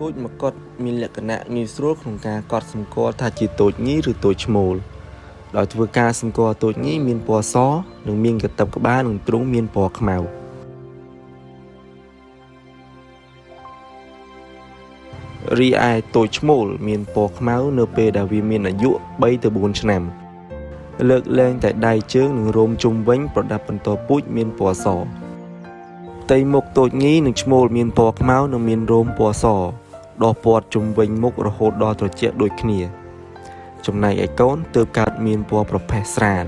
ទូចមកកត់មានលក្ខណៈងាយស្រួលក្នុងការកត់សម្គាល់ថាជាទូចញីឬទូចឈ្មោលដោយធ្វើការសម្គាល់ទូចញីមានពណ៌សនិងមានកតិបក្បាលនិងទ្រូងមានពណ៌ខ្មៅរីឯទូចឈ្មោលមានពណ៌ខ្មៅនៅពេលដែលវាមានអាយុ3ទៅ4ឆ្នាំលើកលែងតែដៃជើងនិងរោមជុំវិញប្រដាប់បន្តពូជមានពណ៌សផ្ទៃមុខទូចញីនិងឈ្មោលមានពណ៌ខ្មៅនិងមានរោមពណ៌សដោះព័ទ្ធជុំវិញមុខរហូតដល់ត្រជាក់ដូចគ្នាចំណែកឯកូនទើបកើតមានពណ៌ប្រផេះស្រាល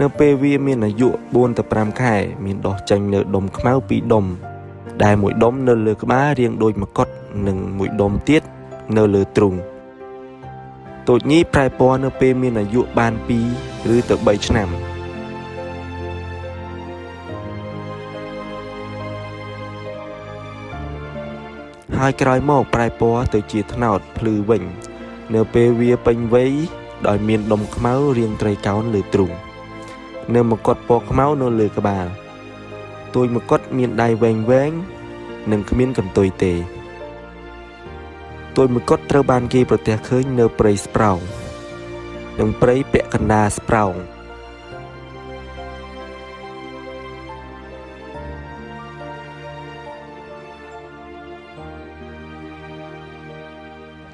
នៅពេលវាមានអាយុ4ទៅ5ខែមានដុះចេញនៅដុំខ្មៅ2ដុំដែលមួយដុំនៅលើក្បាលរាងដូចមកុដនិងមួយដុំទៀតនៅលើទ្រូងទូចញីប្រែពណ៌នៅពេលមានអាយុបាន2ឬទៅ3ឆ្នាំហើយក្រោយមកប្រែពណ៌ទៅជាត្នោតភ្លឺវិញនៅពេលវាពេញវ័យដោយមានដុំខ្មៅរាងត្រីកោណលើទ្រូងនៅមកុដពណ៌ខ្មៅនៅលើក្បាលទូចមកុដមានដៃវែងនិងគ្មានកន្ទុយទេទូចមកុដត្រូវបានគេប្រទះឃើញនៅព្រៃស្ប្រោងនិងព្រៃពាក់កណ្ដាលស្ប្រោង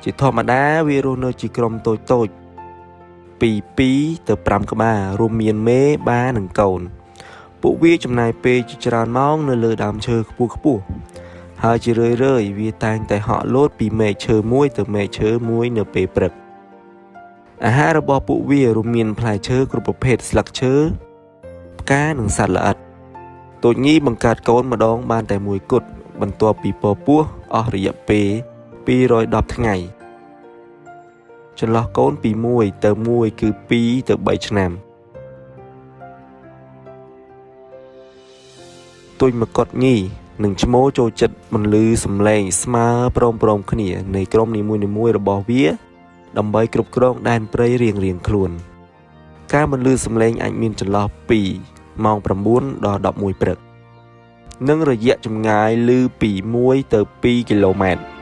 ជាធម្មតាវារស់នៅជាក្រុមតូចពី2ទៅ5ក្បាលរួមមានមេបានិងកូនពួកវាចំណាយពេលជាច្រើនម៉ោងនៅលើដើមឈើខ្ពស់ហើយជារឿយវាតែងតែហក់លោតពីមែកឈើមួយទៅមែកឈើមួយនៅពេលព្រឹកអាហាររបស់ពួកវារួមមានផ្លែឈើគ្រប់ប្រភេទស្លឹកឈើផ្កានិងសត្វល្អិតទូចញីបង្កើតកូនម្ដងបានតែមួយគត់បន្ទាប់ពីពពោះអស់រយៈពេល210ថ្ងៃចន្លោះកូនពី1ទៅ1គឺ2ទៅ3ឆ្នាំទូចមកុដញីនិងឈ្មោលចូលចិត្តបន្លឺសំឡេងស្មើព្រមគ្នានៃក្រុមនីមួយៗរបស់វាដើម្បីគ្រប់គ្រងដែនព្រៃរៀងៗខ្លួនការបន្លឺសំឡេងអាចមានចន្លោះពីម៉ោង9ដល់11ព្រឹកនិងរយៈចម្ងាយឮពី1ទៅ2គីឡូម៉ែត្រ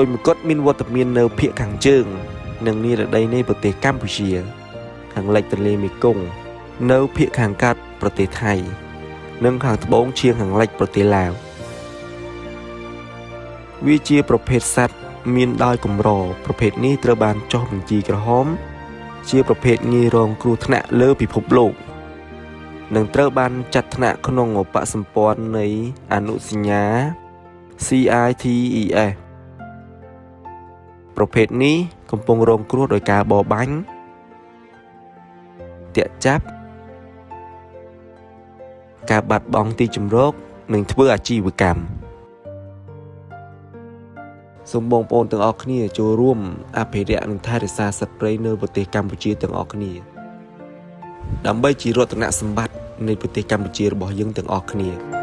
ទូចមកុដមានវត្តមាននៅភាគខាងជើងនិងនិរតីនៃប្រទេសកម្ពុជាខាងលិចទន្លេមេគង្គនៅភាគខាងកើតប្រទេសថៃនិងខាងត្បូងឈៀងខាងលិចប្រទេសឡាវវាជាប្រភេទសត្វមានដោយកម្រប្រភេទនេះត្រូវបានចុះបញ្ជីក្រហមជាប្រភេទងាយរងគ្រោះថ្នាក់លើពិភពលោកនិងត្រូវបានចាត់ថ្នាក់ក្នុងឧបសម្ព័ន្ធនៃអនុសញ្ញា CITES ប្រភេទនេះកំពុងរងគ្រោះដោយការបរបាញ់ទាក់ចាប់ការបាត់បង់ទីជម្រកនិងធ្វើអាជីវកម្មសូមបងប្អូនទាំងអស់គ្នាចូលរួមអភិរក្សនិងថែរក្សាសត្វព្រៃនៅប្រទេសកម្ពុជាទាំងអស់គ្នាដើម្បីជារតនសម្បត្តិនៃប្រទេសកម្ពុជារបស់យើងទាំងអស់គ្នា